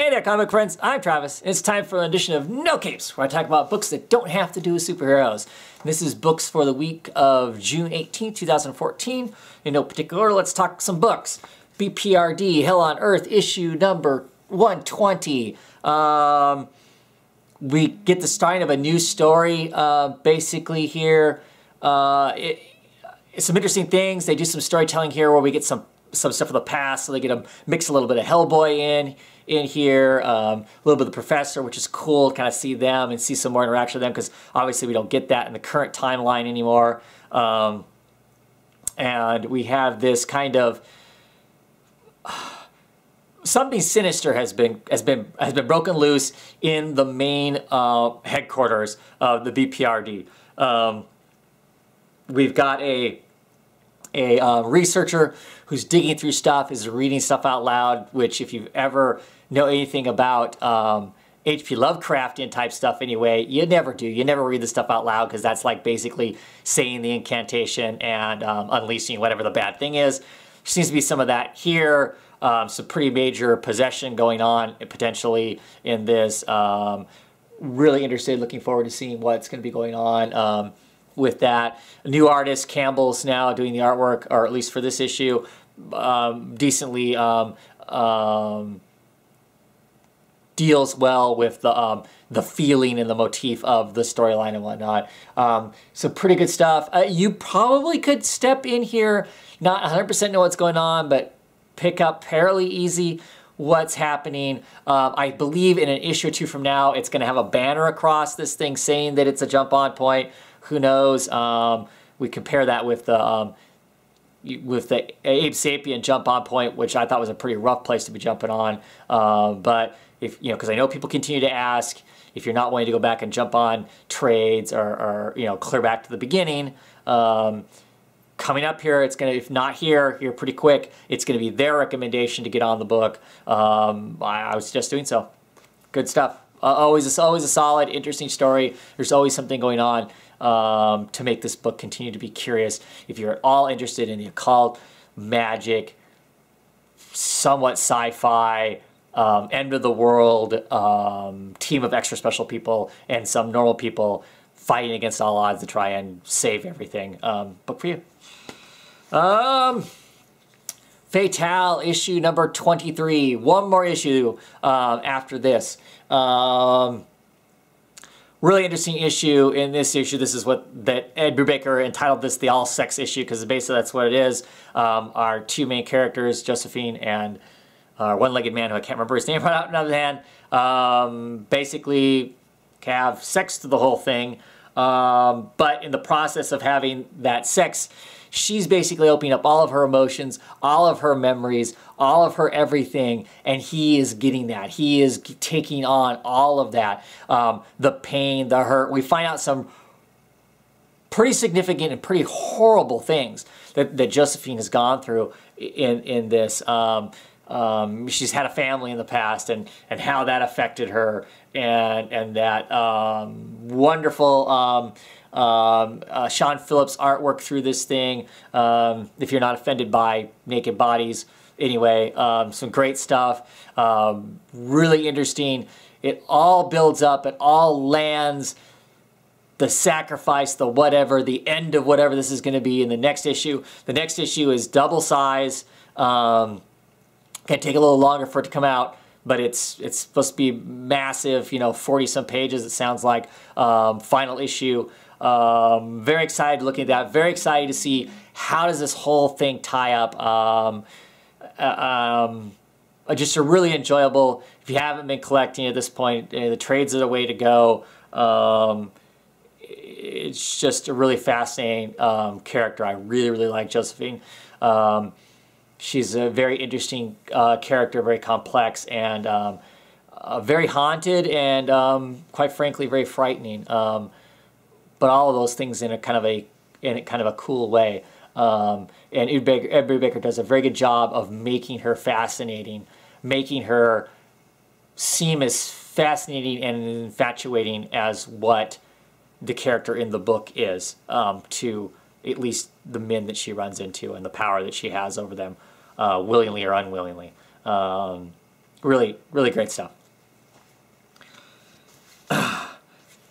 Hey there, comic friends. I'm Travis. It's time for an edition of No Capes, where I talk about books that don't have to do with superheroes. This is books for the week of June 18, 2014. In no particular order, let's talk some books. BPRD Hell on Earth, issue number 120. We get the starting of a new story, basically here. Some interesting things. They do some storytelling here where we get some stuff from the past, so they get to mix a little bit of Hellboy in here, a little bit of the Professor, which is cool, kind of see them and see some more interaction with them, because obviously we don't get that in the current timeline anymore. And we have this kind of something sinister has been broken loose in the main headquarters of the BPRD. We've got a researcher who's digging through stuff, is reading stuff out loud, which if you've ever know anything about H.P. Lovecraftian type stuff anyway, you never do. You never read the stuff out loud, because that's like basically saying the incantation and unleashing whatever the bad thing is. There seems to be some of that here. Some pretty major possession going on potentially in this. Really interested, looking forward to seeing what's going to be going on with that. A new artist, Campbell's now doing the artwork, or at least for this issue, decently deals well with the feeling and the motif of the storyline and whatnot. So pretty good stuff. You probably could step in here, not 100% know what's going on, but pick up fairly easy what's happening. I believe in an issue or two from now, it's going to have a banner across this thing saying that it's a jump-on point. Who knows? We compare that with the Abe Sapien jump-on point, which I thought was a pretty rough place to be jumping on. But if because I know people continue to ask if you're not wanting to go back and jump on trades or clear back to the beginning. Coming up here, it's gonna, if not here pretty quick, it's gonna be their recommendation to get on the book. I was just doing so. Good stuff. Always a solid, interesting story. There's always something going on to make this book continue to be curious. If you're at all interested in the occult, magic, somewhat sci-fi, end of the world, team of extra special people and some normal people fighting against all odds to try and save everything, book for you. Fatale, issue number 23. One more issue after this. Really interesting issue in this issue. This is that Ed Brubaker entitled this the all-sex issue, because basically that's what it is. Our two main characters, Josephine and one-legged man who I can't remember his name right out of the hand, basically have sex to the whole thing. But in the process of having that sex, she's basically opening up all of her emotions, all of her memories, all of her everything, and he is getting that. He is taking on all of that. The pain, the hurt. We find out some pretty significant and pretty horrible things that Josephine has gone through in this. She's had a family in the past, and how that affected her, and that wonderful Sean Phillips artwork through this thing. If you're not offended by naked bodies, anyway, some great stuff. Really interesting. It all builds up. It all lands. The sacrifice, the whatever, the end of whatever this is going to be in the next issue. The next issue is double size. Can take a little longer for it to come out, but it's supposed to be massive, 40-some pages, it sounds like. Final issue. Very excited looking at that. Very excited to see how does this whole thing tie up. Just a really enjoyable, if you haven't been collecting at this point, the trades are the way to go. It's just a really fascinating character. I really like Josephine. She's a very interesting character, very complex, and very haunted, and quite frankly, very frightening. But all of those things in a kind of a cool way. And Ed Brubaker does a very good job of making her fascinating, making her seem as fascinating and infatuating as what the character in the book is, to at least the men that she runs into and the power that she has over them, willingly or unwillingly. Really, really great stuff.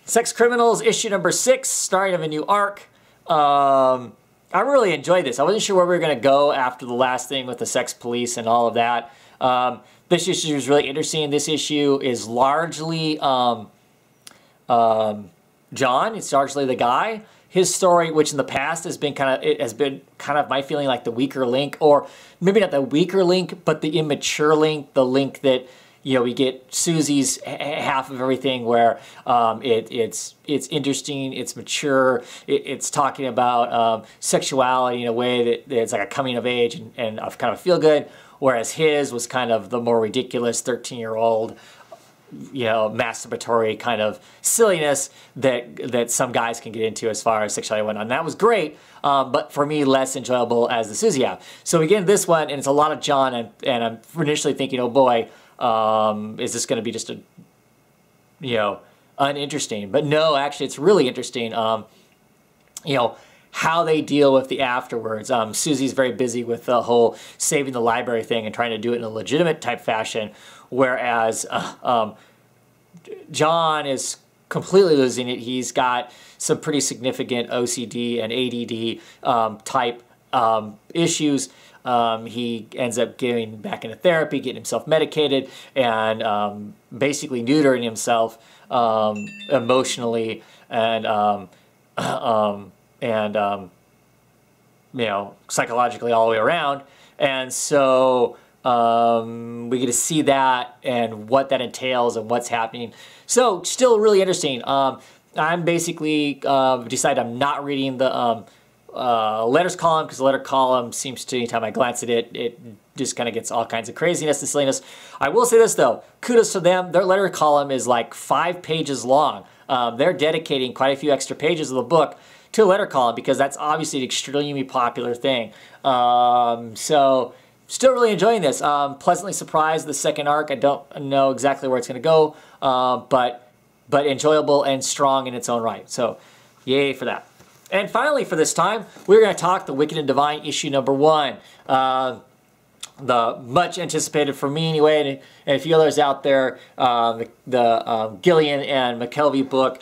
Sex Criminals, issue number 6, starting of a new arc. I really enjoyed this. I wasn't sure where we were going to go after the last thing with the sex police and all of that. This issue is really interesting. This issue is largely John. It's largely the guy. His story, which in the past has been kind of my feeling like the weaker link, or maybe not the weaker link, but the immature link, the link that, you know, we get Susie's half of everything, where it's interesting, it's mature, it's talking about sexuality in a way that it's like a coming of age and of kind of feel good, whereas his was kind of the more ridiculous 13-year-old, you know, masturbatory kind of silliness that some guys can get into as far as sexuality and whatnot. And that was great, but for me, less enjoyable as the Susie half. So we get into this one, and it's a lot of John, and I'm initially thinking, oh boy, is this going to be just a, you know, uninteresting? But no, actually, it's really interesting. You know, how they deal with the afterwards. Susie's very busy with the whole saving the library thing and trying to do it in a legitimate type fashion, whereas John is completely losing it. He's got some pretty significant OCD and ADD type issues. He ends up getting back into therapy, getting himself medicated, and basically neutering himself emotionally and you know, psychologically all the way around. And so we get to see that and what that entails and what's happening. So still really interesting. I'm basically decided I'm not reading the letters column, because the letter column seems to, anytime I glance at it, it just kind of gets all kinds of craziness and silliness. I will say this though, kudos to them. Their letter column is like 5 pages long. They're dedicating quite a few extra pages of the book to a letter column, because that's obviously an extremely popular thing. So still really enjoying this. Pleasantly surprised the second arc. I don't know exactly where it's going to go, but enjoyable and strong in its own right. So yay for that. And finally, for this time, we're going to talk The Wicked and Divine, issue number 1. The much anticipated, for me anyway, and a few others out there, the Gillian and McKelvey book.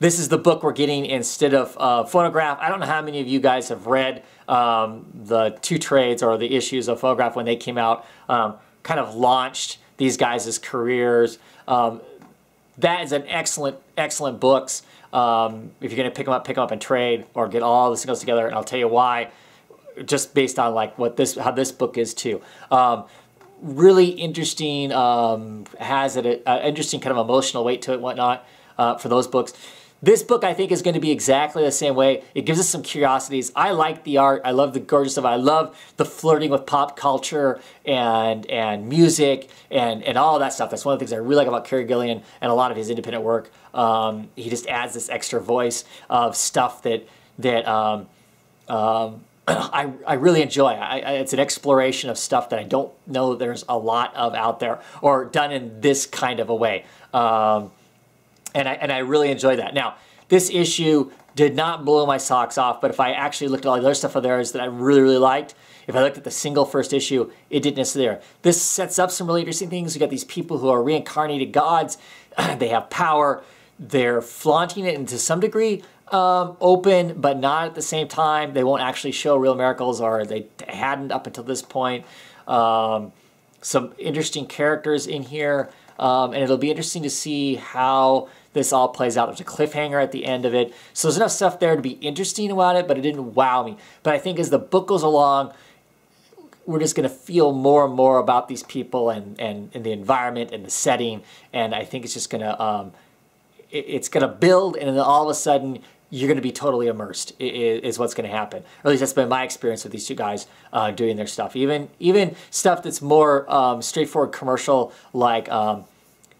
This is the book we're getting instead of Phonograph. I don't know how many of you guys have read the 2 trades or the issues of Phonograph when they came out, kind of launched these guys' careers. That is an excellent books. If you're going to pick them up in trade, or get all the singles together, and I'll tell you why, just based on like how this book is too. Really interesting, has an interesting kind of emotional weight to it and whatnot for those books. This book, I think, is going to be exactly the same way. It gives us some curiosities. I like the art. I love the gorgeous stuff. I love the flirting with pop culture and music and all of that stuff. That's one of the things I really like about Kerry Gillian and a lot of his independent work. He just adds this extra voice of stuff that I really enjoy. It's an exploration of stuff that I don't know there's a lot of out there, or done in this kind of a way. And I really enjoy that. Now, this issue did not blow my socks off, but if I actually looked at all the other stuff of theirs that I really liked, if I looked at the single first issue, it didn't necessarily. This sets up some really interesting things. You got these people who are reincarnated gods. They have power. They're flaunting it, and to some degree open, but not at the same time. They won't actually show real miracles, or they hadn't up until this point. Some interesting characters in here, and it'll be interesting to see how this all plays out. There's a cliffhanger at the end of it. So there's enough stuff there to be interesting about it, but it didn't wow me. But I think as the book goes along, we're just going to feel more and more about these people and the environment and the setting. And I think it's just going to, it's going to build, and then all of a sudden, you're going to be totally immersed, is what's going to happen. Or at least that's been my experience with these 2 guys doing their stuff. Even stuff that's more straightforward commercial, like Young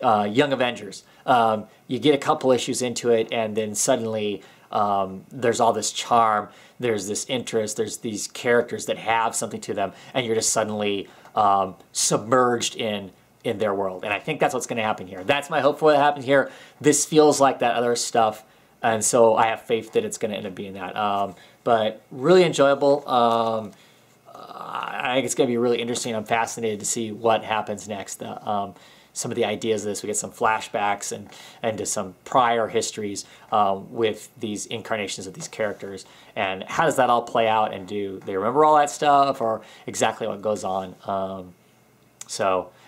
Avengers. You get a couple issues into it, and then suddenly there's all this charm, there's this interest, there's these characters that have something to them, and you're just suddenly submerged in their world. And I think that's what's going to happen here. That's my hope for what happens here. This feels like that other stuff, and so I have faith that it's going to end up being that. But really enjoyable. I think it's going to be really interesting. I'm fascinated to see what happens next. Some of the ideas of this, we get some flashbacks and to some prior histories with these incarnations of these characters, and how does that all play out, and do they remember all that stuff, or exactly what goes on?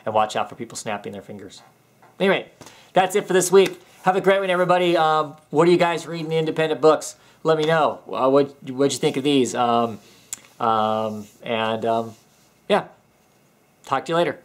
And watch out for people snapping their fingers. Anyway, that's it for this week. Have a great one, everybody. What are you guys reading, independent books? Let me know. What'd you think of these? Yeah, talk to you later.